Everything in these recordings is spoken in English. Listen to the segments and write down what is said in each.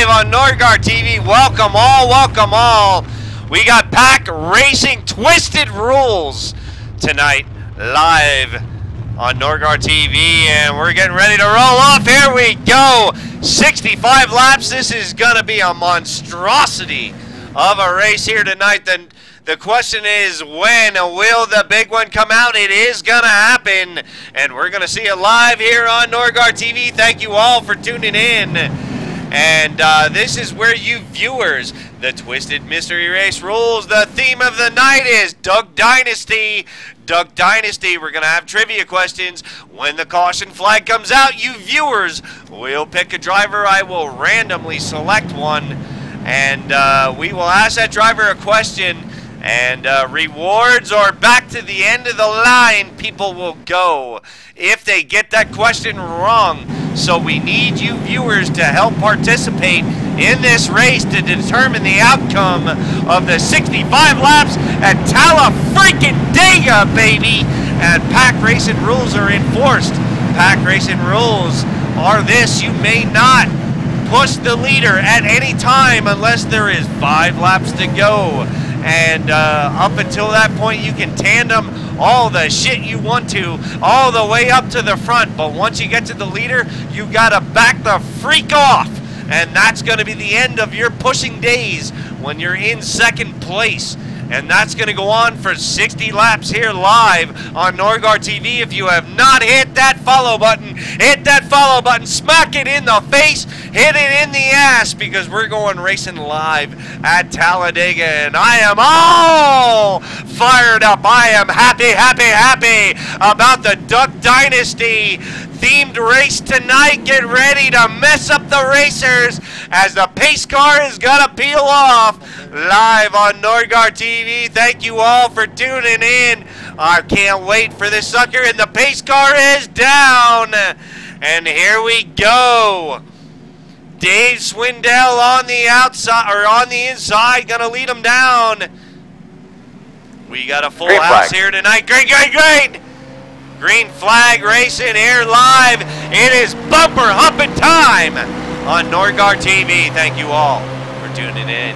live on Nordgar TV. Welcome all, welcome all. We got Pack Racing Twisted Rules tonight, live on Nordgar TV, and we're getting ready to roll off. Here we go. 65 laps. This is going to be a monstrosity of a race here tonight. Then the question is, when will the big one come out? It is going to happen, and we're going to see it live here on Nordgar TV. Thank you all for tuning in. And this is where you viewers, the Twisted Mystery Race rules. The theme of the night is Duck Dynasty. Duck Dynasty. We're going to have trivia questions. When the caution flag comes out, you viewers will pick a driver. I will randomly select one, and we will ask that driver a question. And rewards or back to the end of the line, people will go if they get that question wrong. So we need you viewers to help participate in this race to determine the outcome of the 65 laps at Talladega, baby. And Pack Racing rules are enforced. Pack Racing rules are this: you may not push the leader at any time unless there is 5 laps to go. And up until that point, you can tandem all the shit you want to, all the way up to the front. But once you get to the leader, you got to back the freak off. And that's going to be the end of your pushing days when you're in second place. And that's going to go on for 60 laps here live on Nordgar TV. If you have not hit that follow button, hit that follow button, smack it in the face, hit it in the ass, because we're going racing live at Talladega. And I am all fired up. I am happy about the Duck Dynasty themed race tonight. Get ready to mess up the racers as the pace car is gonna peel off live on Nordgar TV. Thank you all for tuning in. I can't wait for this sucker, and the pace car is down. And here we go. Dave Swindell on the outside, or on the inside, gonna lead them down. We got a full house here tonight. Great. Green flag racing here live. It is bumper humping time on Nordgar TV. Thank you all for tuning in.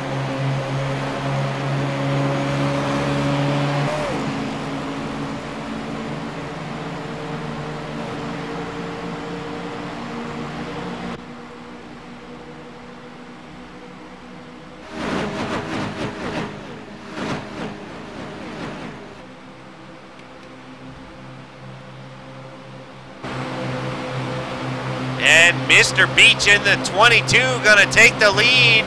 And Mr. Beach in the 22 gonna take the lead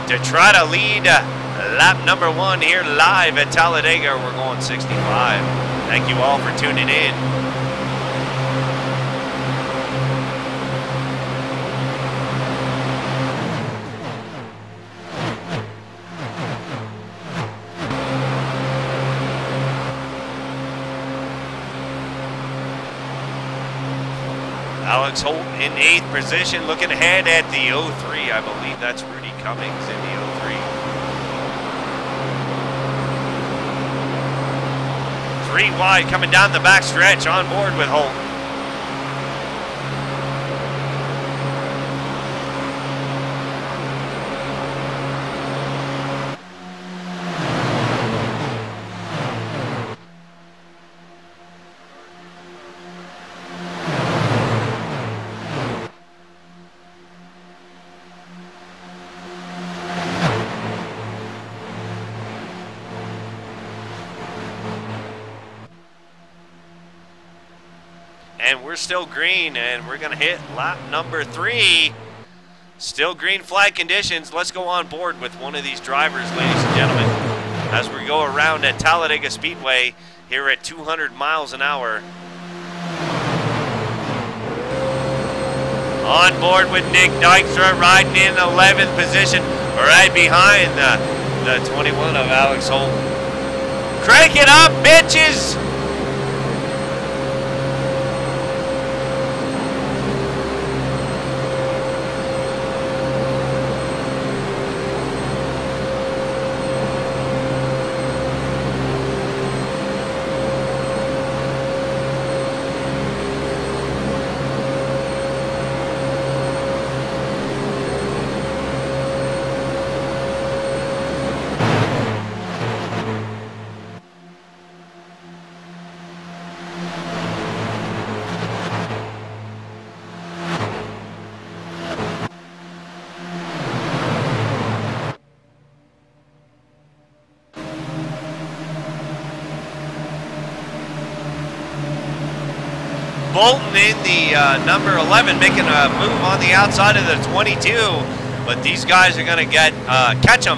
to try to lead lap number 1 here live at Talladega. We're going 65. Thank you all for tuning in. Alex Holt in 8th position, looking ahead at the 03. I believe that's Rudy Cummings in the 03. 3 wide coming down the back stretch, on board with Holt. And we're still green, and we're going to hit lap number 3. Still green flag conditions. Let's go on board with one of these drivers, ladies and gentlemen, as we go around at Talladega Speedway here at 200 miles an hour. On board with Nick Dykstra, riding in 11th position, right behind the 21 of Alex Holt. Crank it up, bitches! Bolton in the number 11, making a move on the outside of the 22. But these guys are going to catch them.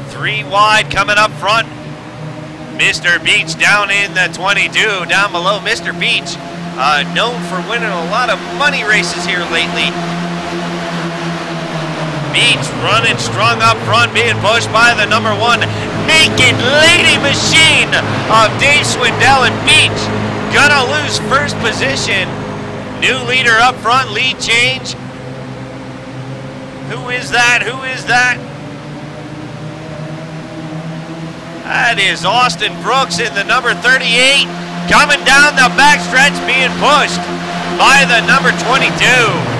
3 wide coming up front. Mr. Beach down in the 22. Down below, Mr. Beach, known for winning a lot of money races here lately. Beach running strong up front, being pushed by the number 1 Naked Lady Machine of Dave Swindell, and Beach gonna lose first position. New leader up front, lead change. Who is that? Who is that? That is Austin Brooks in the number 38, coming down the backstretch, being pushed by the number 22.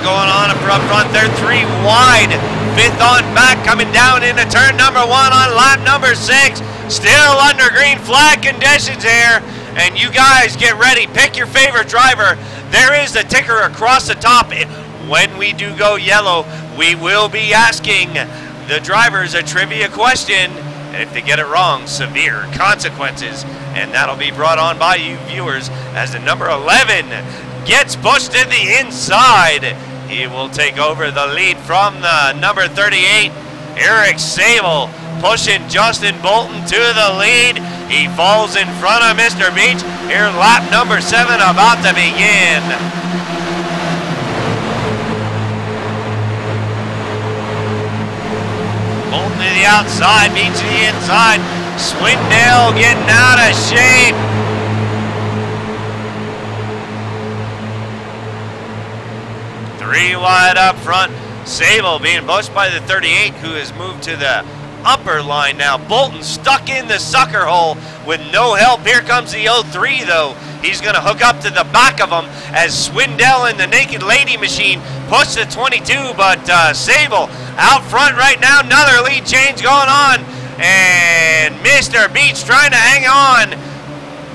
Going on up front, they're 3 wide. 5th on back, coming down into turn number 1 on lap number 6. Still under green flag conditions here. And you guys get ready, pick your favorite driver. There is the ticker across the top. When we do go yellow, we will be asking the drivers a trivia question. And if they get it wrong, severe consequences. And that'll be brought on by you viewers as the number 11 gets pushed in the inside. He will take over the lead from the number 38, Eric Sable, pushing Justin Bolton to the lead. He falls in front of Mr. Beach. Here, lap number 7 about to begin. Bolton to the outside, Beach to the inside. Swindell getting out of shape. Three wide up front. Sable being pushed by the 38, who has moved to the upper line now. Bolton stuck in the sucker hole with no help. Here comes the 03 though. He's going to hook up to the back of him as Swindell and the Naked Lady Machine push the 22, but Sable out front right now. Another lead change going on, and Mr. Beach trying to hang on.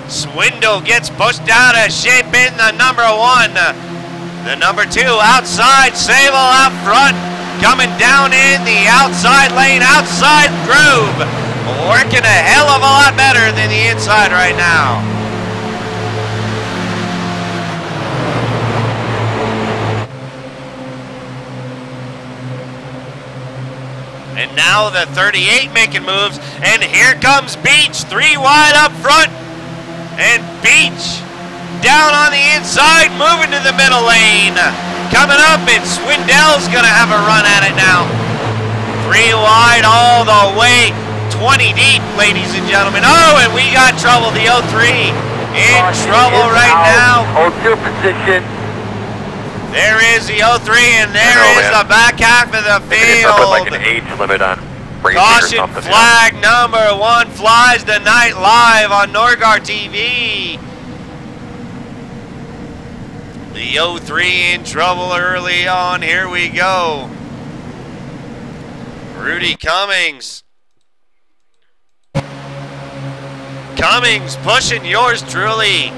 Swindell gets pushed out of shape in the number 1. The number 2 outside, Sable out front, coming down in the outside lane, outside groove, working a hell of a lot better than the inside right now. And now the 38 making moves, and here comes Beach, 3 wide up front, and Beach down on the inside, moving to the middle lane. Coming up, and Swindell's gonna have a run at it now. 3 wide all the way, 20 deep, ladies and gentlemen. Oh, and we got trouble, the 03 in trouble right now. Hold your position. There is the 03, and there is the back half of the field. Put like an age limit on racing Caution or something. flag number 1 flies tonight live on Nordgar TV. The 03 in trouble early on. Here we go. Rudy Cummings. Cummings pushing yours truly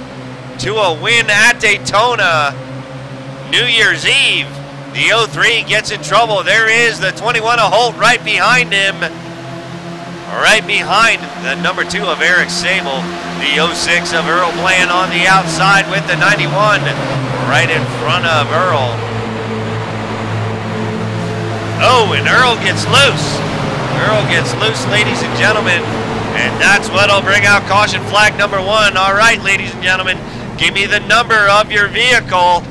to a win at Daytona New Year's Eve. The 03 gets in trouble. There is the 21 of Holt right behind him. Right behind the number 2 of Eric Sable. The 06 of Earl Bland on the outside with the 91. Right in front of Earl. Oh, and Earl gets loose. Earl gets loose, ladies and gentlemen. And that's what'll bring out caution flag number 1. All right, ladies and gentlemen, give me the number of your vehicle.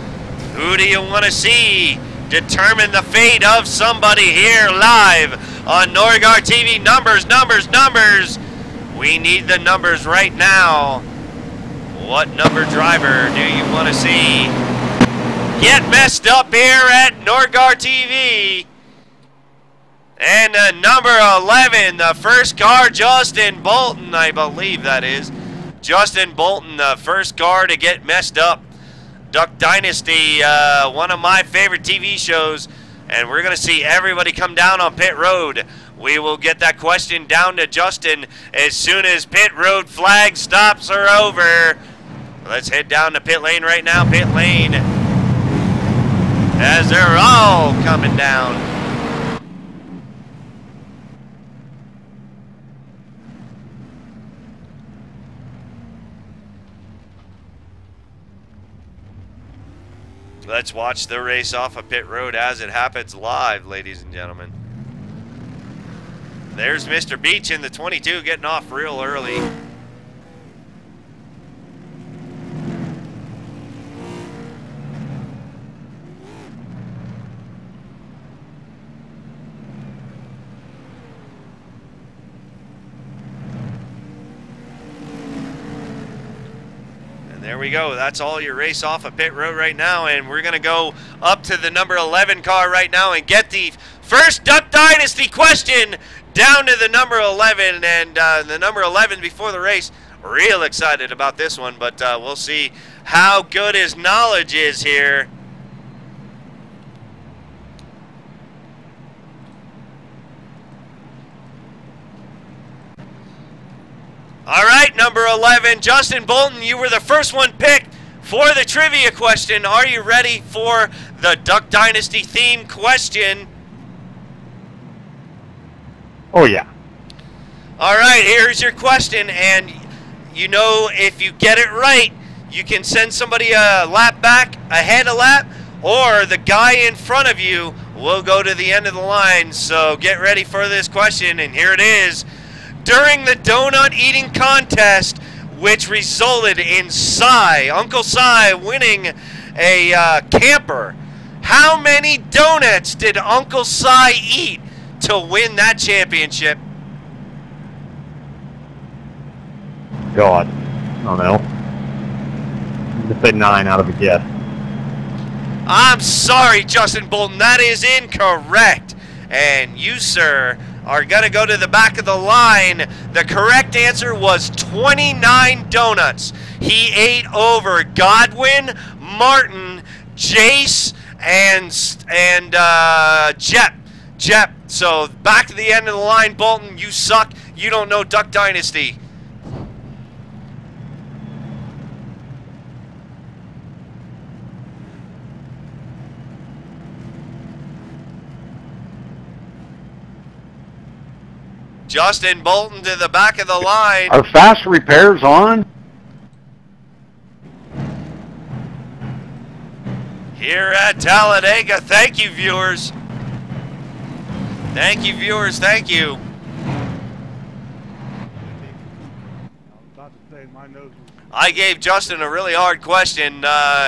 Who do you want to see determine the fate of somebody here live on Nordgar TV? Numbers, numbers, numbers. We need the numbers right now. What number driver do you want to see get messed up here at Nordgar TV? And number 11, the first car, Justin Bolton, I believe that is. Justin Bolton, the first car to get messed up. Duck Dynasty, one of my favorite TV shows, and we're going to see everybody come down on pit road. We will get that question down to Justin as soon as pit road flag stops are over. Let's head down to pit lane right now. Pit lane, as they're all coming down. Let's watch the race off of pit road as it happens live, ladies and gentlemen. There's Mr. Beach in the 22 getting off real early. There we go. That's all your race off of pit road right now, and we're going to go up to the number 11 car right now and get the first Duck Dynasty question down to the number 11, and the number 11 before the race. Real excited about this one, but we'll see how good his knowledge is here. All right, number 11, Justin Bolton, you were the first one picked for the trivia question. Are you ready for the Duck Dynasty theme question? Oh, yeah. All right, here's your question, and you know if you get it right, you can send somebody a lap back, ahead a lap, or the guy in front of you will go to the end of the line. So get ready for this question, and here it is. During the donut eating contest, which resulted in Uncle Si winning a camper, how many donuts did Uncle Si eat to win that championship? God, I don't know. Just say 9 out of a guess. I'm sorry, Justin Bolton, that is incorrect. And you, sir, are going to go to the back of the line. The correct answer was 29 donuts. He ate over Godwin, Martin, Jace, and Jep. So back to the end of the line, Bolton, you suck. You don't know Duck Dynasty. Justin Bolton to the back of the line. Are fast repairs on? Here at Talladega. Thank you, viewers. Thank you, viewers. Thank you. I gave Justin a really hard question.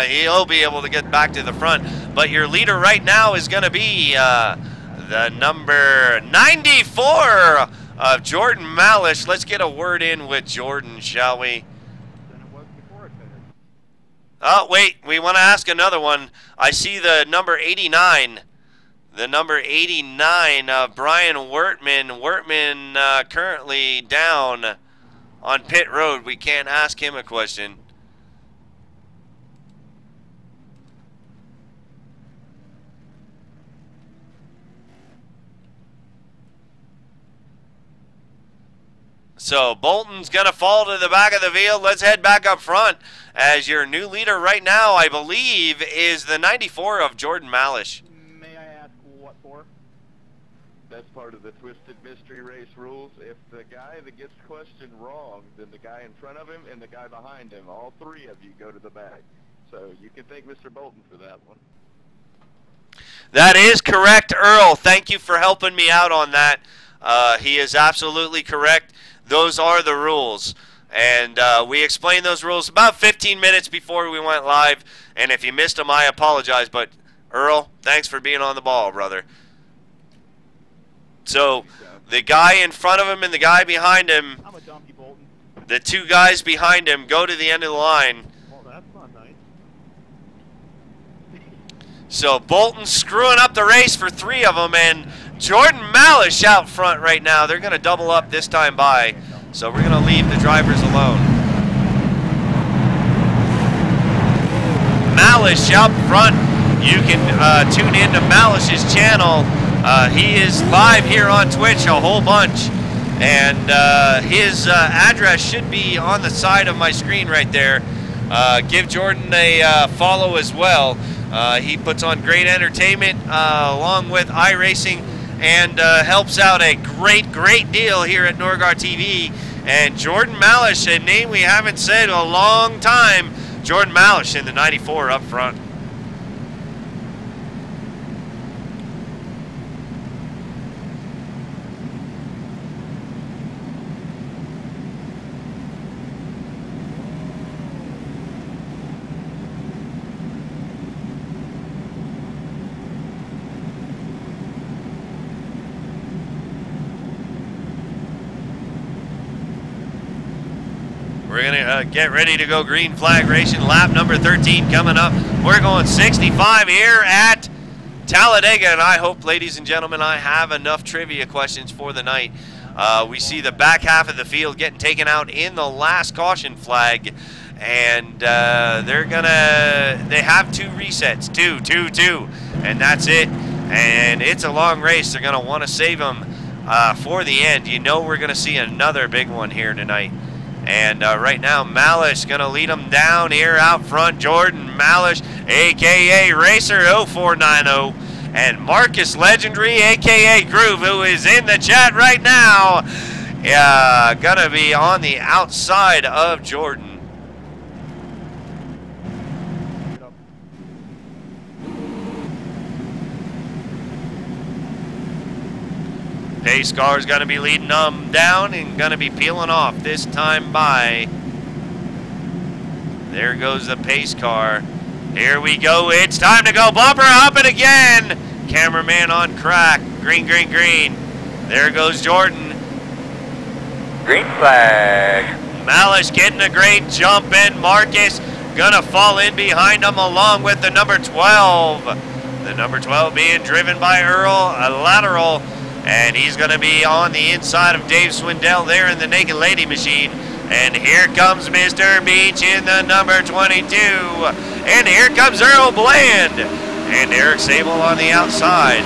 He'll be able to get back to the front. But your leader right now is going to be the number 94 of Jordan Malish. Let's get a word in with Jordan, shall we? Oh, wait, we want to ask another one. I see the number 89. The number 89 of Brian Wertman. Wertman currently down on pit road. We can't ask him a question. So Bolton's going to fall to the back of the field. Let's head back up front as your new leader right now, I believe, is the 94 of Jordan Malish. May I ask what for? That's part of the Twisted Mystery Race rules. If the guy that gets the question wrong, then the guy in front of him and the guy behind him, all three of you go to the back. So you can thank Mr. Bolton for that one. That is correct, Earl. Thank you for helping me out on that. He is absolutely correct. Those are the rules. And we explained those rules about 15 minutes before we went live. And if you missed them, I apologize. But, Earl, thanks for being on the ball, brother. So, the guy in front of him and the guy behind him, I'm a donkey, Bolton. the two guys behind him, go to the end of the line. Well, that's not nice. So, Bolton's screwing up the race for three of them. And Jordan Malish out front right now. They're going to double up this time by. So we're going to leave the drivers alone. Malish out front. You can tune in to Malish's channel. He is live here on Twitch a whole bunch. And his address should be on the side of my screen right there. Give Jordan a follow as well. He puts on great entertainment along with iRacing and helps out a great deal here at Nordgar TV. And Jordan Malish, a name we haven't said in a long time. Jordan Malish in the 94 up front. We're going to get ready to go green flag racing. Lap number 13 coming up. We're going 65 here at Talladega. And I hope, ladies and gentlemen, I have enough trivia questions for the night. We see the back half of the field getting taken out in the last caution flag. And they have 2 resets. Two. And that's it. And it's a long race. They're going to want to save them for the end. You know we're going to see another big one here tonight. And right now, Malish going to lead them down here out front. Jordan Malish, a.k.a. Racer 0490. And Marcus Legendary, a.k.a. Groove, who is in the chat right now. Going to be on the outside of Jordan. Pace car is going to be leading them down and going to be peeling off this time by. There goes the pace car. Here we go. It's time to go. Bumper hopping again. Cameraman on crack. Green. There goes Jordan. Green flag. Malish getting a great jump in. Marcus going to fall in behind him along with the number 12. The number 12 being driven by Earl, a lateral. And he's going to be on the inside of Dave Swindell there in the Naked Lady machine. And here comes Mr. Beach in the number 22. And here comes Earl Bland. And Eric Sable on the outside.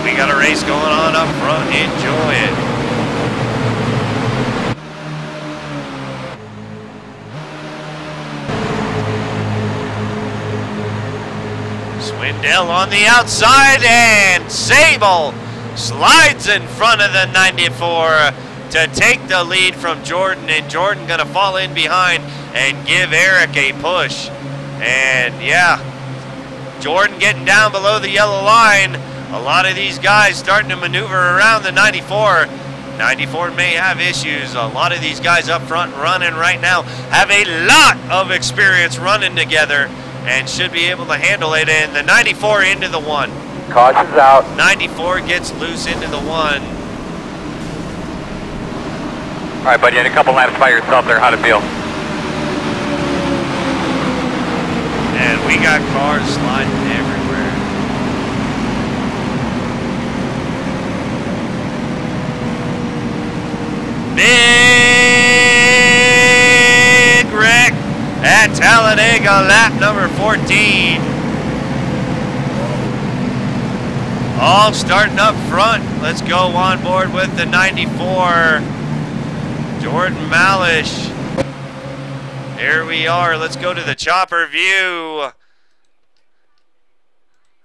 We got a race going on up front. Enjoy it. Swindell on the outside. And Sable slides in front of the 94 to take the lead from Jordan, and Jordan gonna fall in behind and give Eric a push. And yeah, Jordan getting down below the yellow line. A lot of these guys starting to maneuver around the 94. 94 may have issues. A lot of these guys up front running right now have a lot of experience running together and should be able to handle it. And the 94 into the 1. Caution's out. 94 gets loose into the 1. All right, buddy, you had a couple laps by yourself there. How'd it feel? And we got cars sliding everywhere. Big wreck at Talladega, lap number 14. All starting up front. Let's go on board with the 94. Jordan Malish. Here we are. Let's go to the chopper view.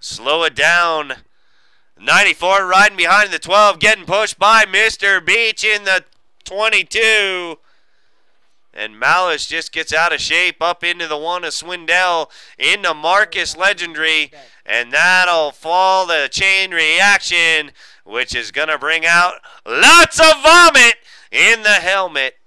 Slow it down. 94 riding behind the 12, getting pushed by Mr. Beach in the 22. And Malish just gets out of shape up into the 1 of Swindell, into Marcus Legendary. And that'll fall the chain reaction, which is going to bring out lots of vomit in the helmet.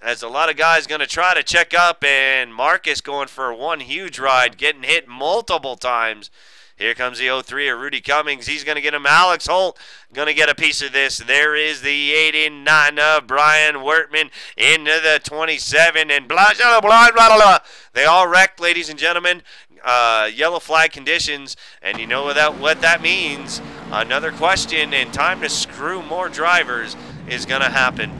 As a lot of guys going to try to check up, and Marcus going for one huge ride, getting hit multiple times. Here comes the 03 of Rudy Cummings. He's going to get him. Alex Holt going to get a piece of this. There is the 89 of Brian Wertman into the 27. And blah, blah, blah, blah, blah. They all wrecked, ladies and gentlemen. Yellow flag conditions. And you know what that means. Another question and time to screw more drivers is going to happen.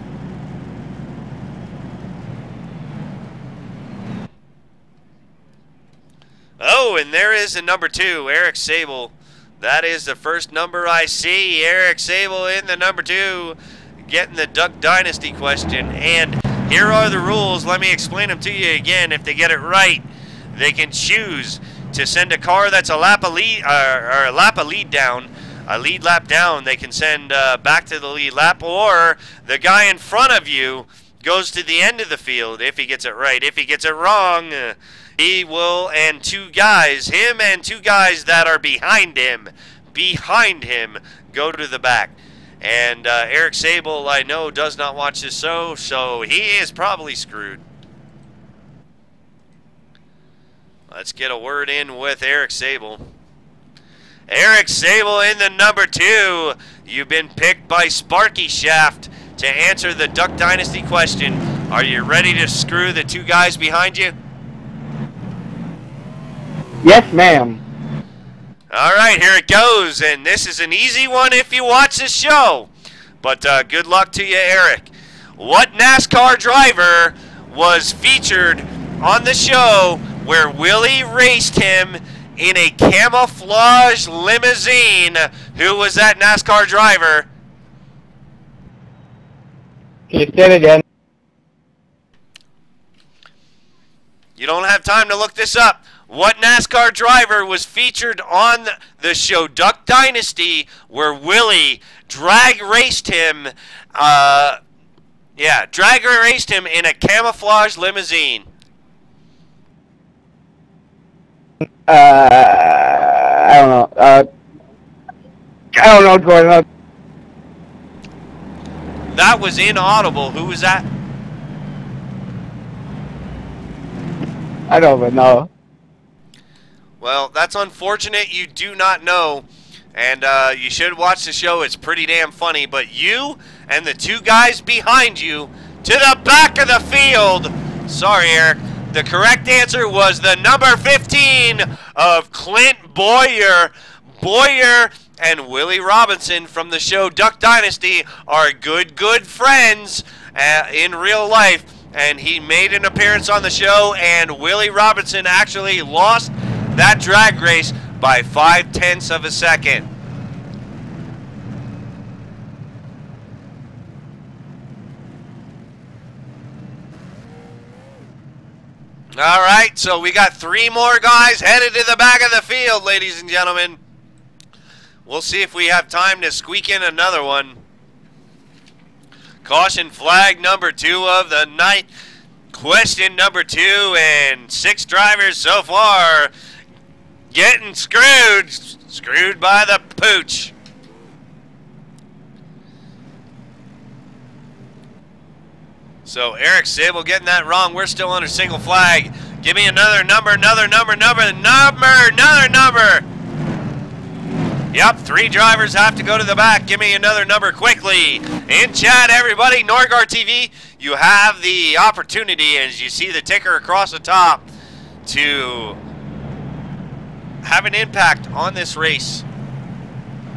Oh, and there is the number 2, Eric Sable. That is the first number I see. Eric Sable in the number 2, getting the Duck Dynasty question. And here are the rules. Let me explain them to you again. If they get it right, they can choose to send a car that's a lap of lead, or a lap of lead down, a lead lap down. They can send back to the lead lap, or the guy in front of you goes to the end of the field if he gets it right. If he gets it wrong, he will, and him and two guys that are behind him, go to the back. And Eric Sable, I know, does not watch this show, so he is probably screwed. Let's get a word in with Eric Sable. Eric Sable in the number 2. You've been picked by Sparky Shaft to answer the Duck Dynasty question. Are you ready to screw the two guys behind you? Yes, ma'am. All right, here it goes, and this is an easy one if you watch the show. But good luck to you, Eric. What NASCAR driver was featured on the show where Willie raced him in a camouflage limousine? Who was that NASCAR driver? Can you say it again? You don't have time to look this up. What NASCAR driver was featured on the show Duck Dynasty where Willie drag raced him in a camouflage limousine? I don't know. I don't know what's going on. That was inaudible. Who was that? I don't even know. Well, that's unfortunate. You do not know. And you should watch the show. It's pretty damn funny. But you and the two guys behind you to the back of the field. Sorry, Eric. The correct answer was the number 15 of Clint Boyer. Boyer and Willie Robinson from the show Duck Dynasty are good friends in real life. And he made an appearance on the show, and Willie Robinson actually lost that drag race by 0.5 of a second. All right, so we got 3 more guys headed to the back of the field, ladies and gentlemen. We'll see if we have time to squeak in another one. Caution flag number 2 of the night. Question number 2, and 6 drivers so far getting screwed. Screwed by the pooch. So Eric Sable getting that wrong. We're still under single flag. Give me another number, another number. Yep, 3 drivers have to go to the back. Give me another number quickly. In chat, everybody, Nordgar TV, you have the opportunity, as you see the ticker across the top, to have an impact on this race.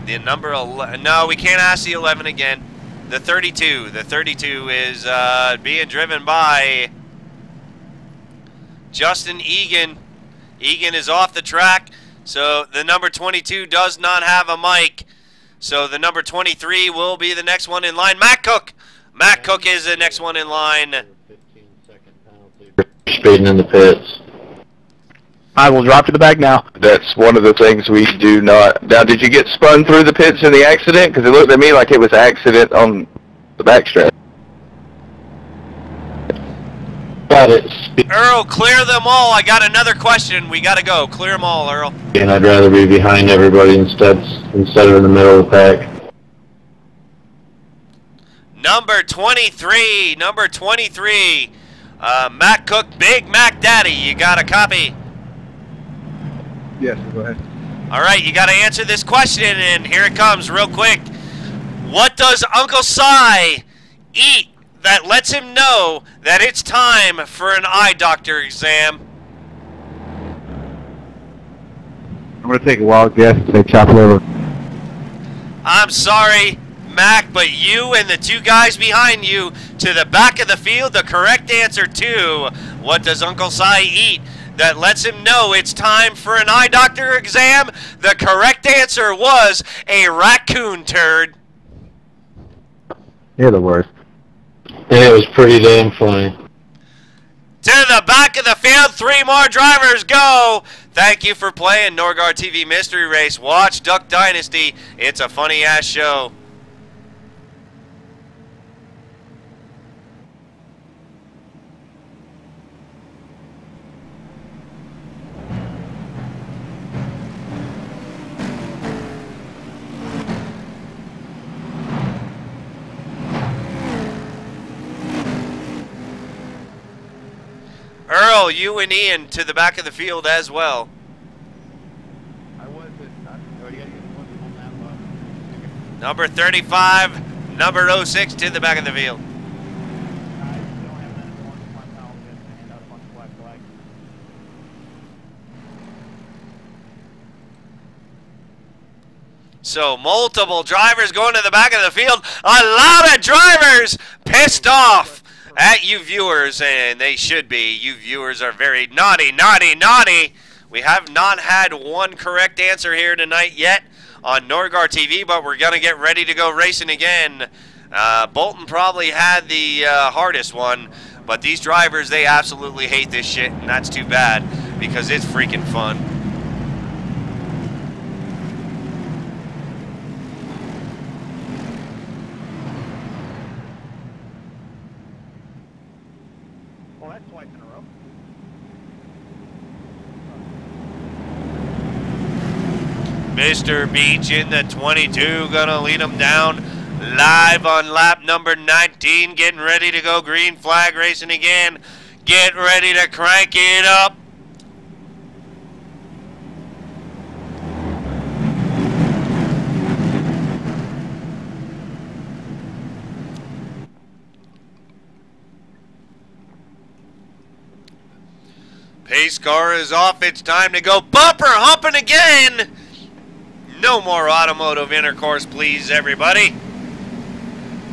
The number 11, no, we can't ask the 11 again. The 32. The 32 is being driven by Justin Egan. Egan is off the track, so the number 22 does not have a mic. So the number 23 will be the next one in line. Matt Cook. Matt Cook is the next one in line. 15-second penalty. Speeding in the pits. I will drop to the back now. That's one of the things we do not. Now, did you get spun through the pits in the accident? Because it looked to me like it was an accident on the backstretch. Got it. Earl, clear them all. I got another question. We got to go. Clear them all, Earl. And I'd rather be behind everybody instead of in the middle of the pack. Number 23. Number 23. Matt Cook, Big Mac Daddy. You got a copy? Yes, go ahead. All right, you got to answer this question, and here it comes real quick. What does Uncle Si eat that lets him know that it's time for an eye doctor exam? I'm going to take a wild guess and say chopped liver. I'm sorry, Mac, but you and the 2 guys behind you to the back of the field, the correct answer to what does Uncle Si eat that lets him know it's time for an eye doctor exam. The correct answer was a raccoon turd. You're the worst. It was pretty damn funny. To the back of the field, 3 more drivers go. Thank you for playing Nordgar TV Mystery Race. Watch Duck Dynasty. It's a funny-ass show. Earl, you and Ian to the back of the field as well. I wasn't. Oh, you gotta get one on that. Number 35, number 06 to the back of the field. I don't have that one. My pal just hand out a bunch of black flags. So multiple drivers going to the back of the field. A lot of drivers pissed off at you viewers, and they should be. You viewers are very naughty, naughty, naughty. We have not had one correct answer here tonight yet on Nordgar TV, but we're going to get ready to go racing again. Bolton probably had the hardest one, but these drivers, they absolutely hate this shit, and that's too bad because it's freaking fun. Well, that's twice in a row. Mr. Beach in the 22, gonna lead them down live on lap number 19, getting ready to go green flag racing again. Get ready to crank it up. Pace car is off. It's time to go bumper humping again. No more automotive intercourse, please, everybody.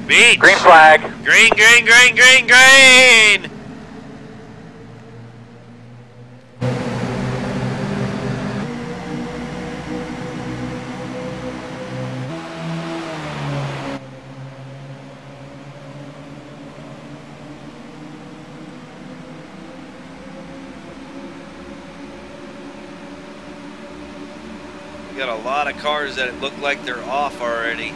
Beach. Green flag. Green, green, green, green, green. We got a lot of cars that look like they're off already.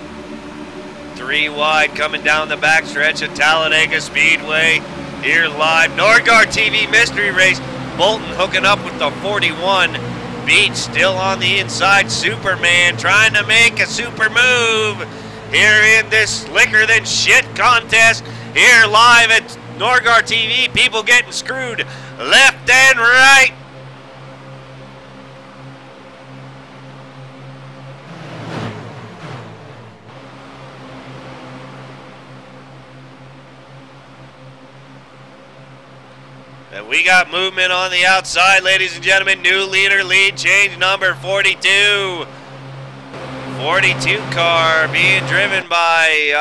3 wide coming down the backstretch of Talladega Speedway. Here live, Nordgar TV Mystery Race. Bolton hooking up with the 41. Beach still on the inside. Superman trying to make a super move here in this slicker than shit contest. Here live at Nordgar TV. People getting screwed left and right. And we got movement on the outside, ladies and gentlemen. New leader, lead change number 42. 42 car being driven by,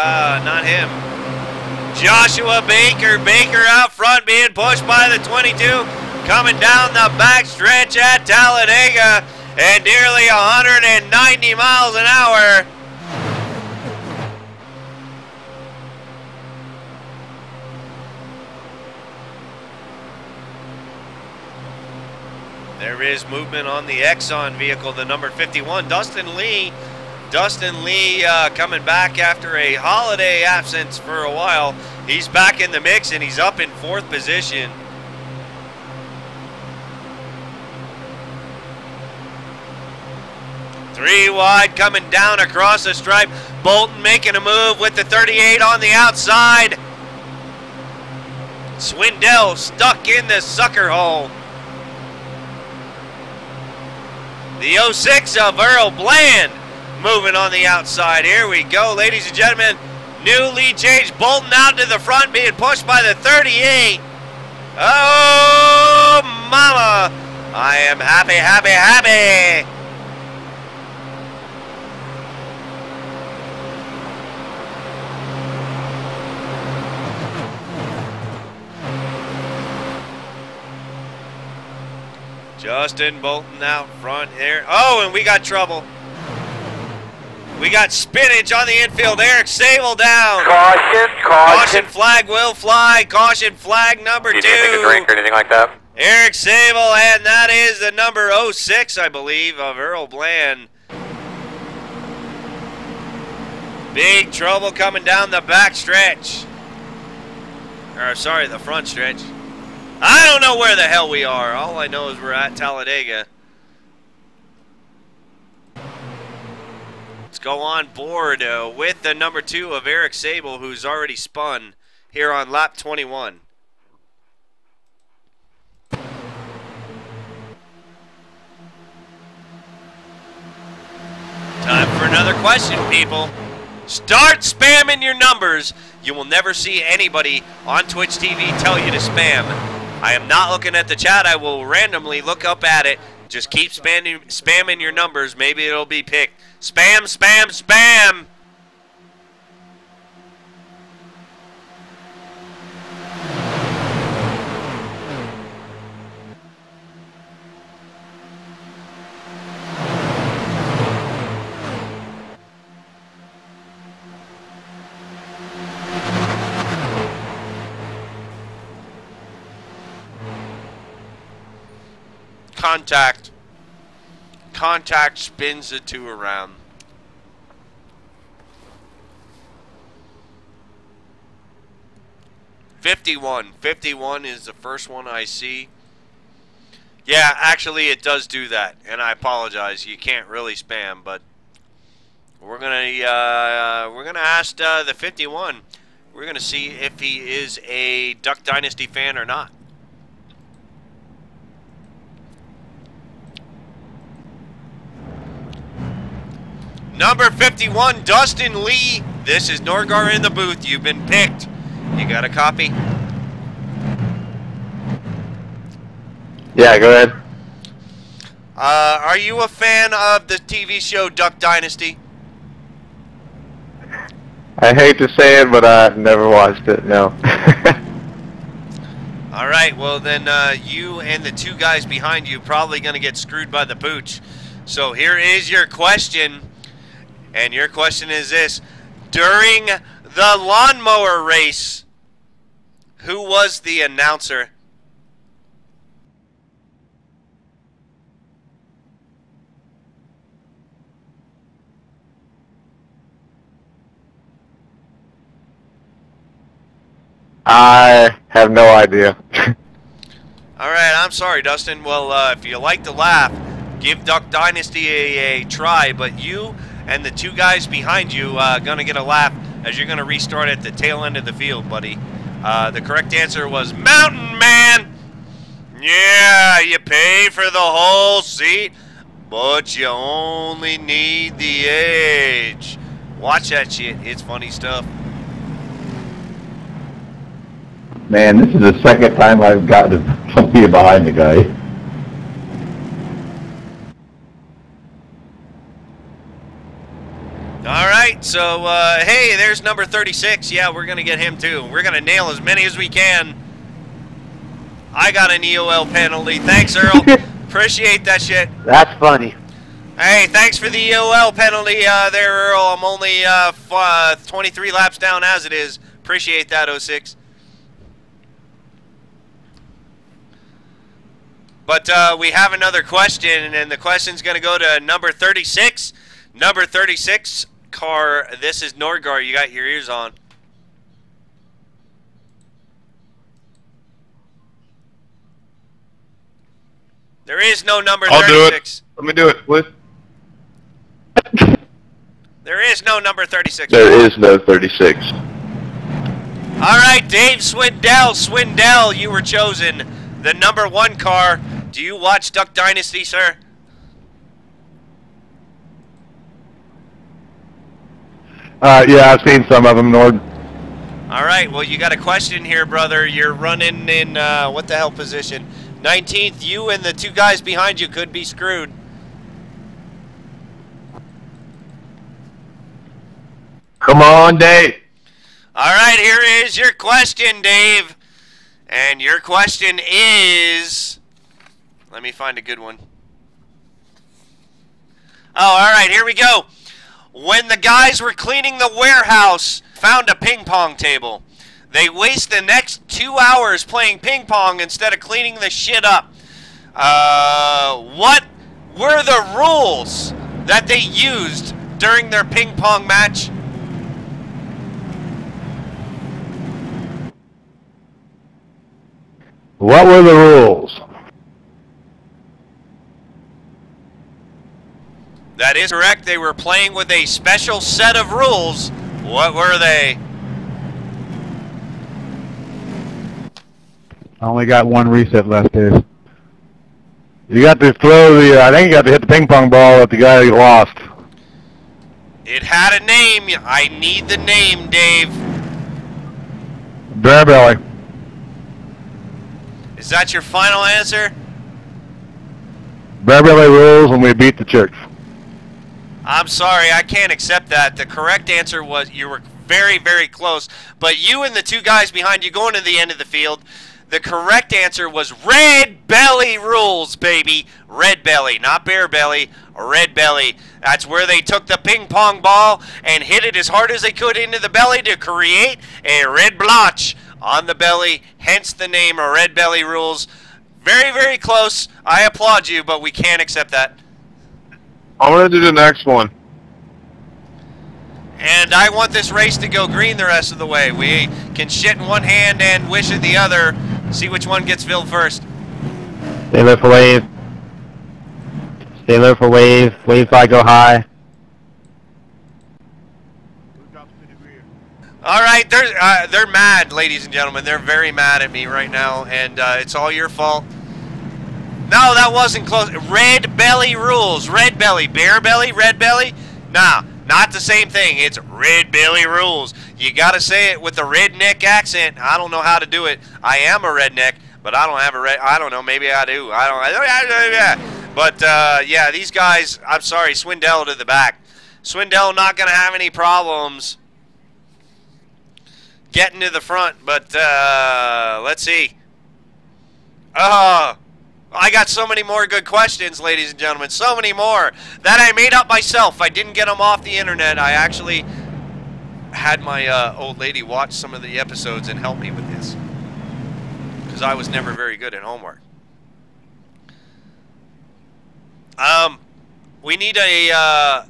not him, Joshua Baker. Baker out front being pushed by the 22. Coming down the back stretch at Talladega at nearly 190 miles an hour. There is movement on the Exxon vehicle, the number 51, Dustin Lee. Dustin Lee coming back after a holiday absence for a while. He's back in the mix and he's up in 4th position. Three wide coming down across the stripe. Bolton making a move with the 38 on the outside. Swindell stuck in the sucker hole. The 06 of Earl Bland moving on the outside. Here we go, ladies and gentlemen. New lead change. Bolton out to the front being pushed by the 38. Oh, mama. I am happy, happy, happy. Justin Bolton out front here. Oh, and we got trouble. We got spinach on the infield. Eric Sable down. Caution, Caution flag will fly. Caution flag number 2. Do you take a drink or anything like that? Eric Sable, and that is the number 06, I believe, of Earl Bland. Big trouble coming down the back stretch. Or, sorry, the front stretch. I don't know where the hell we are. All I know is we're at Talladega. Let's go on board with the number 2 of Eric Sable, who's already spun here on lap 21. Time for another question, people. Start spamming your numbers. You will never see anybody on Twitch TV tell you to spam. I am not looking at the chat. I will randomly look up at it. Just keep spamming your numbers. Maybe it'll be picked. Spam, spam, spam! Contact. Contact spins the 2 around. .51 is the first one I see. Yeah, actually it does do that, and I apologize. You can't really spam, but we're gonna ask the 51. We're gonna see if he is a Duck Dynasty fan or not. Number 51, Dustin Lee. This is Nordgar in the booth. You've been picked. You got a copy? Yeah, go ahead. Are you a fan of the TV show Duck Dynasty? I hate to say it, but I've never watched it, no. All right, well then you and the 2 guys behind you probably going to get screwed by the pooch. So here is your question. And your question is this. During the lawnmower race, who was the announcer? I have no idea. All right, I'm sorry, Dustin. Well, if you like to laugh, give Duck Dynasty a try. But you and the 2 guys behind you going to get a laugh as you're going to restart at the tail end of the field, buddy. The correct answer was Mountain Man. Yeah, you pay for the whole seat, but you only need the edge. Watch that shit. It's funny stuff. Man, this is the second time I've got to be behind the guy. All right, so, hey, there's number 36. Yeah, we're going to get him, too. We're going to nail as many as we can. I got an EOL penalty. Thanks, Earl. Appreciate that shit. That's funny. Hey, thanks for the EOL penalty there, Earl. I'm only 23 laps down as it is. Appreciate that, 06. But we have another question, and the question's going to go to number 36. Number 36 car, this is Nordgar. You got your ears on. There is no number 36. I'll do it. Let me do it, please. There is no number 36. There is no 36. All right, Dave Swindell. Swindell, you were chosen. The number 1 car. Do you watch Duck Dynasty, sir? Yeah, I've seen some of them, Nord. All right, well, you got a question here, brother. You're running in, what the hell position? 19th. You and the 2 guys behind you could be screwed. Come on, Dave. All right, here is your question, Dave. And your question is... Let me find a good one. Oh, all right, here we go. When the guys were cleaning the warehouse, found a ping pong table. They waste the next 2 hours playing ping pong instead of cleaning the shit up. What were the rules that they used during their ping pong match? What were the rules? That is correct. They were playing with a special set of rules. What were they? I only got one reset left, Dave. You got to throw the, I think you got to hit the ping pong ball at the guy who lost. It had a name. I need the name, Dave. Bear belly. Is that your final answer? Bear belly rules when we beat the church. I'm sorry, I can't accept that. The correct answer was, you were very, very close, but you and the two guys behind you going to the end of the field, the correct answer was red belly rules, baby. Red belly, not bear belly, red belly. That's where they took the ping pong ball and hit it as hard as they could into the belly to create a red blotch on the belly, hence the name red belly rules. Very, very close. I applaud you, but we can't accept that. I'm going to do the next one. And I want this race to go green the rest of the way. We can shit in one hand and wish in the other. See which one gets filled first. Stay low for wave. Stay low for wave. Wave 5 go high. All right, they're mad, ladies and gentlemen. They're very mad at me right now, and it's all your fault. No, that wasn't close. Red belly rules. Red belly. Bear belly, red belly? Nah, not the same thing. It's red belly rules. You got to say it with a redneck accent. I don't know how to do it. I am a redneck, but I don't have a red. I don't know. Maybe I do. But, yeah, these guys, I'm sorry, Swindell to the back. Swindell not going to have any problems getting to the front, but let's see. I got so many more good questions, ladies and gentlemen. So many more that I made up myself. I didn't get them off the internet. I actually had my old lady watch some of the episodes and help me with this, because I was never very good at homework. We need a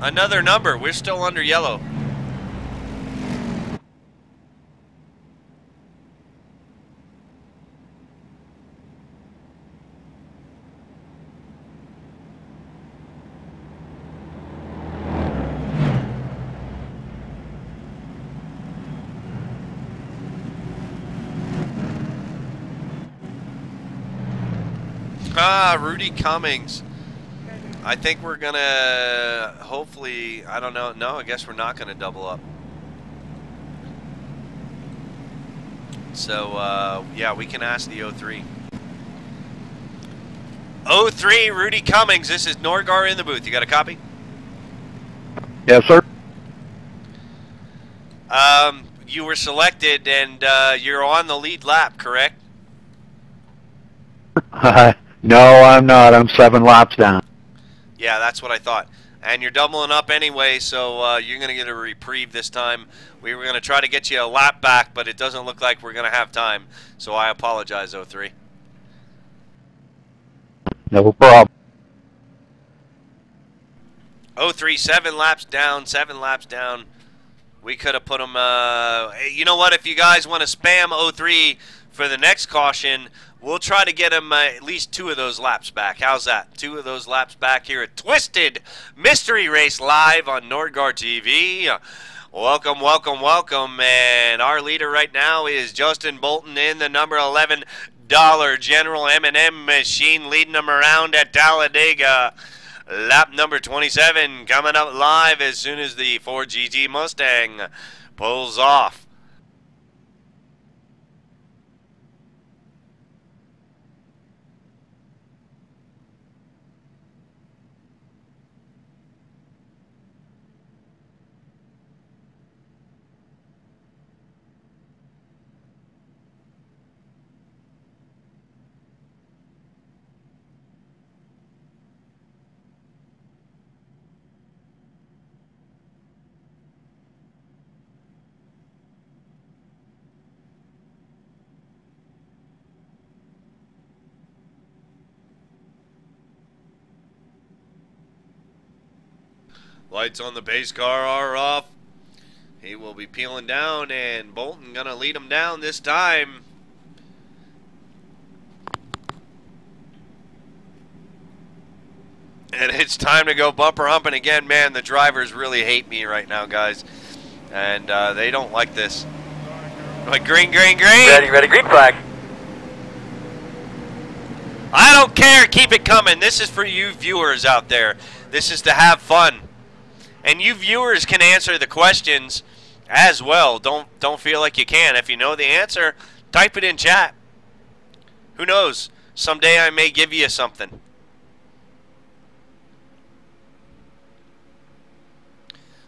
another number. We're still under yellow. Rudy Cummings. I think we're gonna, hopefully, I don't know. No, I guess we're not gonna double up. So, yeah, we can ask the 03. 03, Rudy Cummings. This is Nordgar in the booth. You got a copy? Yes, sir. You were selected, and you're on the lead lap, correct? No, I'm not. I'm 7 laps down. Yeah, that's what I thought. And you're doubling up anyway, so you're going to get a reprieve this time. We were going to try to get you a lap back, but it doesn't look like we're going to have time. So I apologize, 03. No problem. 03, 7 laps down, 7 laps down. We could have put them, you know what, if you guys want to spam 03 for the next caution, we'll try to get him at least 2 of those laps back. How's that? 2 of those laps back here at Twisted Mystery Race live on Nordgar TV. Welcome, welcome, welcome. And our leader right now is Justin Bolton in the number $11 General M&M machine, leading them around at Talladega. Lap number 27 coming up live as soon as the 4GT Mustang pulls off. Lights on the pace car are off. He will be peeling down, and Bolton gonna lead him down this time. And it's time to go bumper humping again. Man, the drivers really hate me right now, guys. And they don't like this. Like, green, green, green. Ready, ready, green flag. I don't care. Keep it coming. This is for you viewers out there. This is to have fun. And you viewers can answer the questions as well. Don't feel like you can. If you know the answer, type it in chat. Who knows? Someday I may give you something.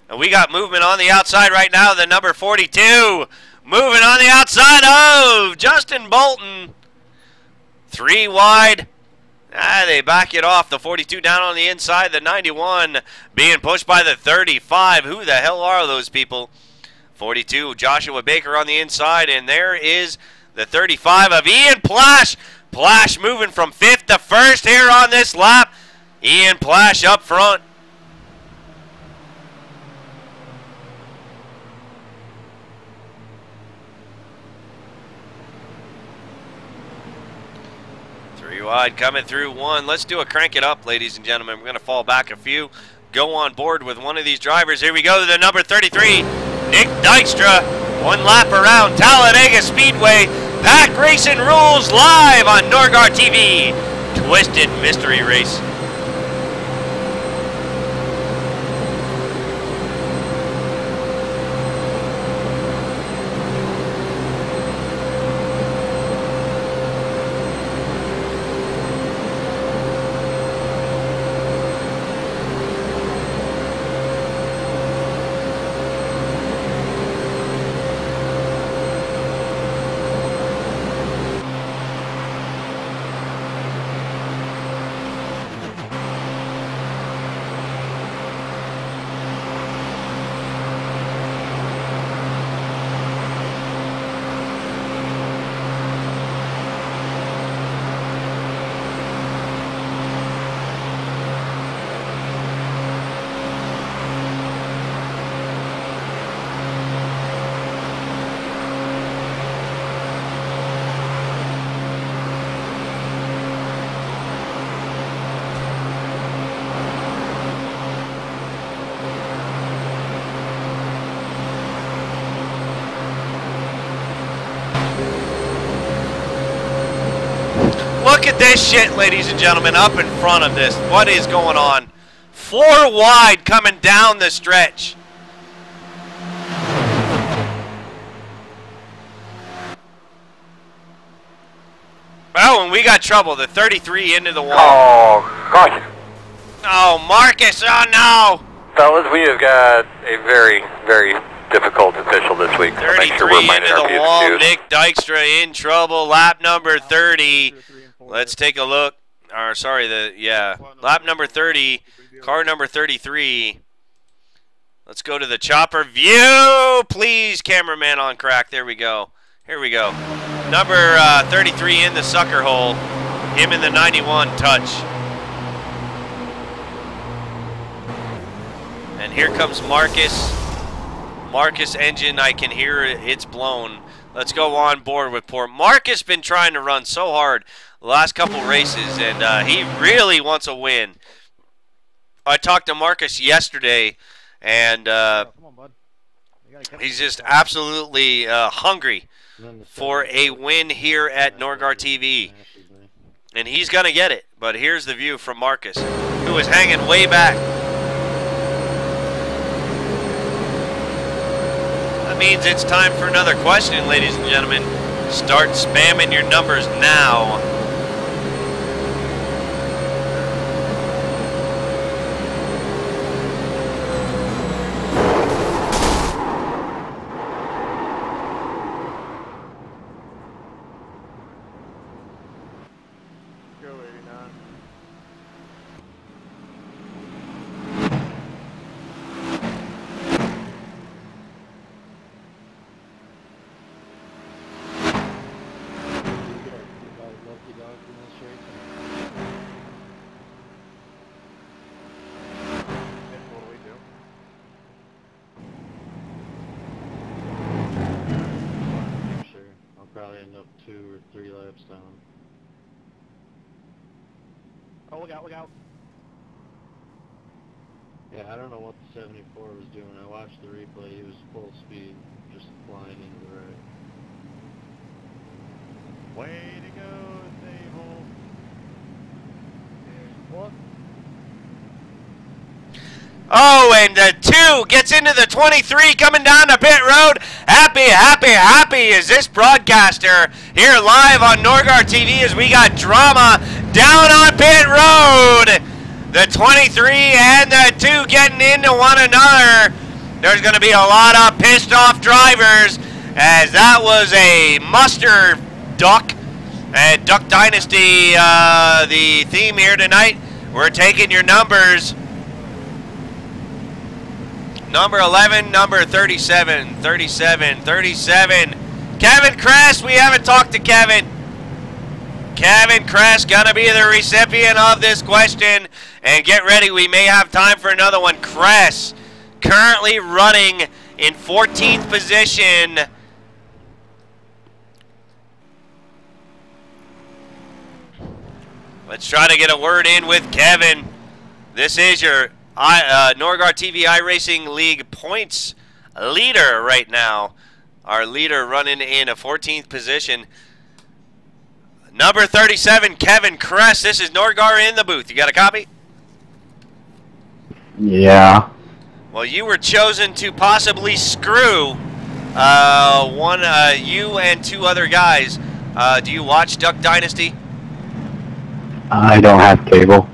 And we got movement on the outside right now. The number 42 moving on the outside of Justin Bolton. 3 wide. They back it off. The 42 down on the inside. The 91 being pushed by the 35. Who the hell are those people? 42, Joshua Baker on the inside. And there is the 35 of Ian Plash. Plash moving from 5th to 1st here on this lap. Ian Plash up front. Wide coming through 1. Let's do a crank it up, ladies and gentlemen. We're going to fall back a few. Go on board with one of these drivers. Here we go to the number 33, Nick Dykstra. 1 lap around Talladega Speedway. Pack Racing Rules live on Nordgar TV. Twisted Mystery Race. Look at this shit, ladies and gentlemen, up in front of this. What is going on? 4 wide coming down the stretch. Oh, and we got trouble. The 33 into the wall. Oh, caution. Oh, Marcus. Oh, no. Fellas, we have got a very, very difficult official this week. 33 into the wall. Nick Dykstra in trouble. Lap number 30. Let's take a look. Or sorry, lap number 30, car number 33. Let's go to the chopper view, please, cameraman on crack. There we go. Here we go. Number 33 in the sucker hole. Him in the 91 touch. And here comes Marcus. Marcus engine, I can hear it. It's blown. Let's go on board with poor Marcus. Been trying to run so hard the last couple races, and he really wants a win. I talked to Marcus yesterday, and he's just absolutely hungry for a win here at Nordgar TV. And he's going to get it. But here's the view from Marcus, who is hanging way back. That means it's time for another question, ladies and gentlemen. Start spamming your numbers now. laps down. Oh, look out, look out. Yeah, I don't know what the 74 was doing. I watched the replay. He was full speed, just flying into the right. Way to go, Sable. What? Oh, and the 2 gets into the 23 coming down the pit road. Happy is this broadcaster here live on Nordgar TV as we got drama down on pit road. The 23 and the 2 getting into one another. There's going to be a lot of pissed off drivers as that was a muster duck. At Duck Dynasty, the theme here tonight. We're taking your numbers. Number 11, number 37. Kevin Kress, we haven't talked to Kevin. Kevin Kress gonna be the recipient of this question. And get ready, we may have time for another one. Kress, currently running in 14th position. Let's try to get a word in with Kevin. This is your Nordgar TV iRacing League points leader right now. Our leader running in a 14th position. Number 37, Kevin Kress. This is Nordgar in the booth. You got a copy? Yeah. Well, you were chosen to possibly screw you and 2 other guys. Do you watch Duck Dynasty? I don't have cable.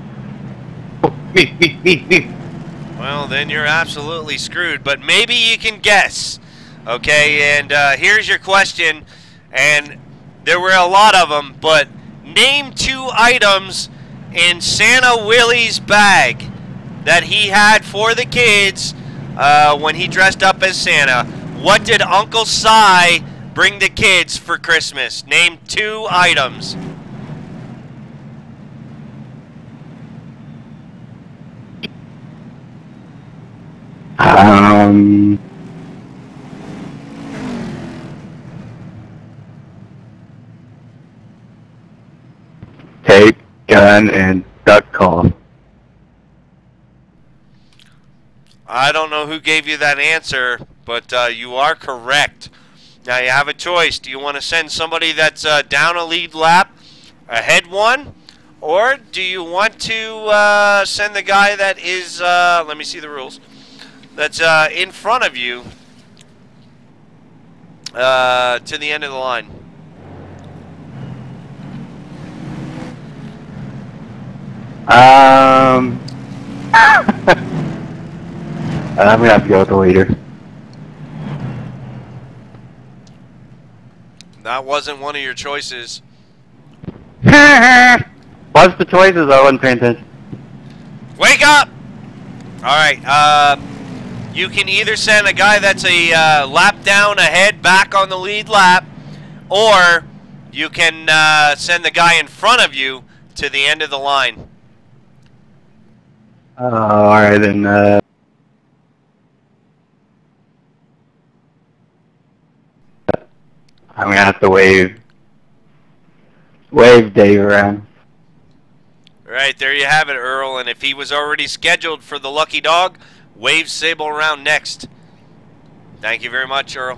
Well, then you're absolutely screwed, but maybe you can guess. Okay, and here's your question, and there were a lot of them, but name 2 items in Santa Willie's bag that he had for the kids when he dressed up as Santa. What did Uncle Si bring the kids for Christmas? Name 2 items. Tape, gun, and duck call. I don't know who gave you that answer, but you are correct. Now you have a choice. Do you want to send somebody that's down a lead lap, ahead 1? Or do you want to send the guy that is, let me see the rules, that's in front of you to the end of the line? I'm gonna have to go with the leader. That wasn't one of your choices. What's the choices? I wasn't paying attention. Wake up! Alright, you can either send a guy that's a lap down ahead back on the lead lap, or you can send the guy in front of you to the end of the line. Alright then, I'm gonna have to wave Dave around. Right, there you have it, Earl. And if he was already scheduled for the lucky dog, wave Sable around next. Thank you very much, Earl.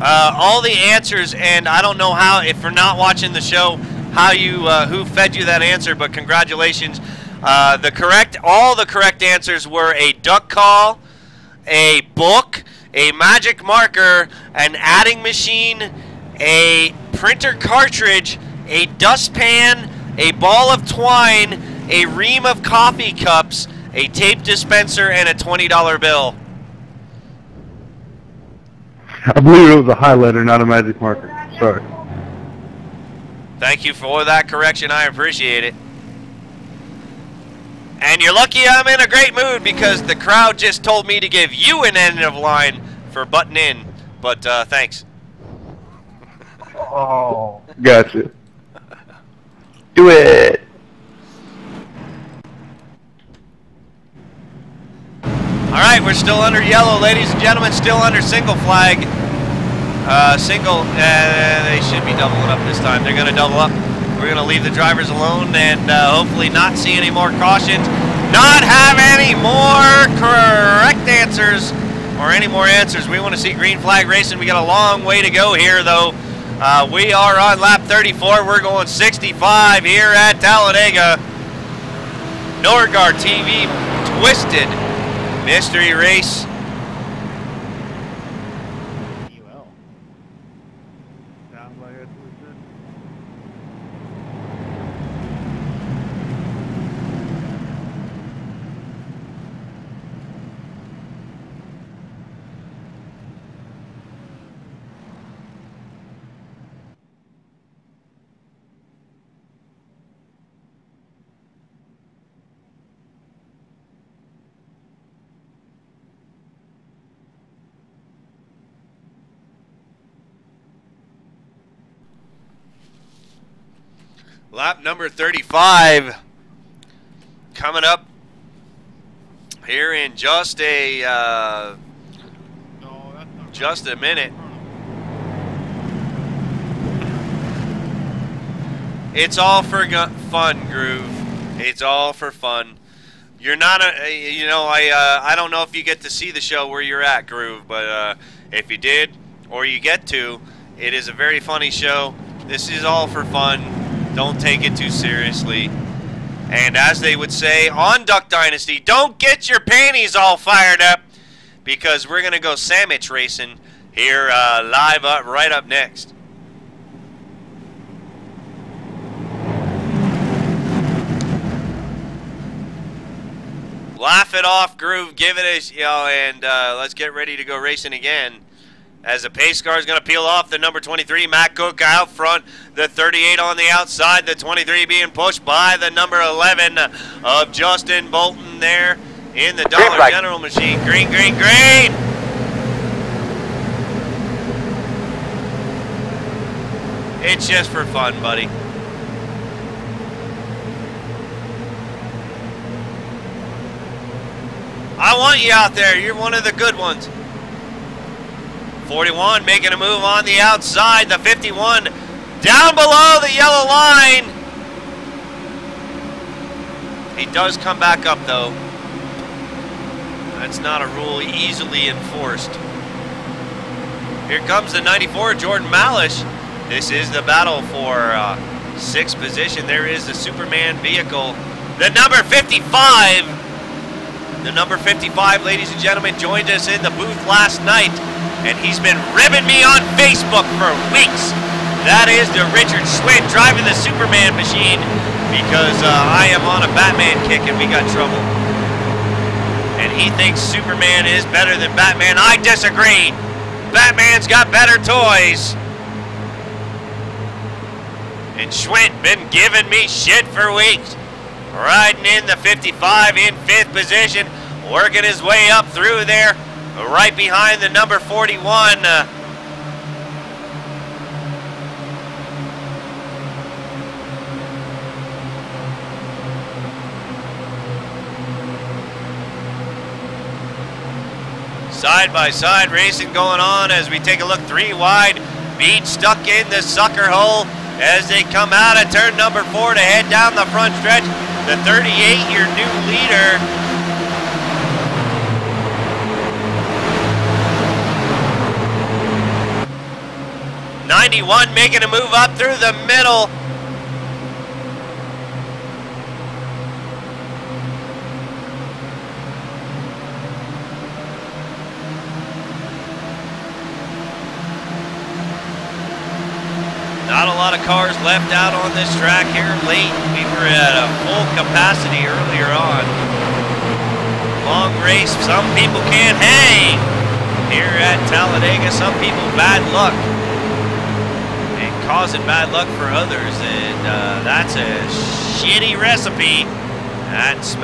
All the answers, and I don't know how, if you're not watching the show, how you who fed you that answer, but congratulations. All the correct answers were a duck call, a book, a magic marker, an adding machine, a printer cartridge, a dustpan, a ball of twine, a ream of coffee cups, a tape dispenser, and a $20 bill. I believe it was a highlighter, not a magic marker. Sorry. Thank you for that correction. I appreciate it. And you're lucky I'm in a great mood because the crowd just told me to give you an end of line for butting in. But thanks. Oh, gotcha. Do it. All right, we're still under yellow, ladies and gentlemen, still under single flag. Single, they should be doubling up this time. They're going to double up. We're going to leave the drivers alone and hopefully not see any more cautions, not have any more correct answers or any more answers. We want to see green flag racing. We got a long way to go here, though. We are on lap 34. We're going 65 here at Talladega. Nordgar TV Twisted Mystery Race. Sounds like it's twisted. Lap number 35 coming up here in just a minute. It's all for fun, Groove. It's all for fun. You're not you know, I don't know if you get to see the show where you're at, Groove, but if you did or you get to, it is a very funny show. This is all for fun. Don't take it too seriously. And as they would say on Duck Dynasty, don't get your panties all fired up, because we're going to go sandwich racing here live up right up next. Laugh it off, Groove. Give it a, you know, and let's get ready to go racing again. As the pace car is going to peel off the number 23, Matt Cook out front, the 38 on the outside, the 23 being pushed by the number 11 of Justin Bolton there in the Dollar General machine. Green, green, green! It's just for fun, buddy. I want you out there. You're one of the good ones. 41 making a move on the outside. The 51 down below the yellow line. He does come back up, though. That's not a rule easily enforced. Here comes the 94, Jordan Malish. This is the battle for sixth position. There is the Superman vehicle. The number 55. The number 55, ladies and gentlemen, joined us in the booth last night. And he's been ribbing me on Facebook for weeks. That is the Richard Swint driving the Superman machine, because I am on a Batman kick and we got trouble. And he thinks Superman is better than Batman. I disagree. Batman's got better toys. And Schwint been giving me shit for weeks. Riding in the 55 in 5th position, working his way up through there. Right behind the number 41. Side-by-side racing going on as we take a look 3 wide. Beach stuck in the sucker hole as they come out of turn number 4 to head down the front stretch. The 38, your new leader. 91 making a move up through the middle. Not a lot of cars left out on this track here late. We were at a full capacity earlier on. Long race, some people can't hang. Here at Talladega, some people bad luck. Causing bad luck for others, and that's a shitty recipe. That smells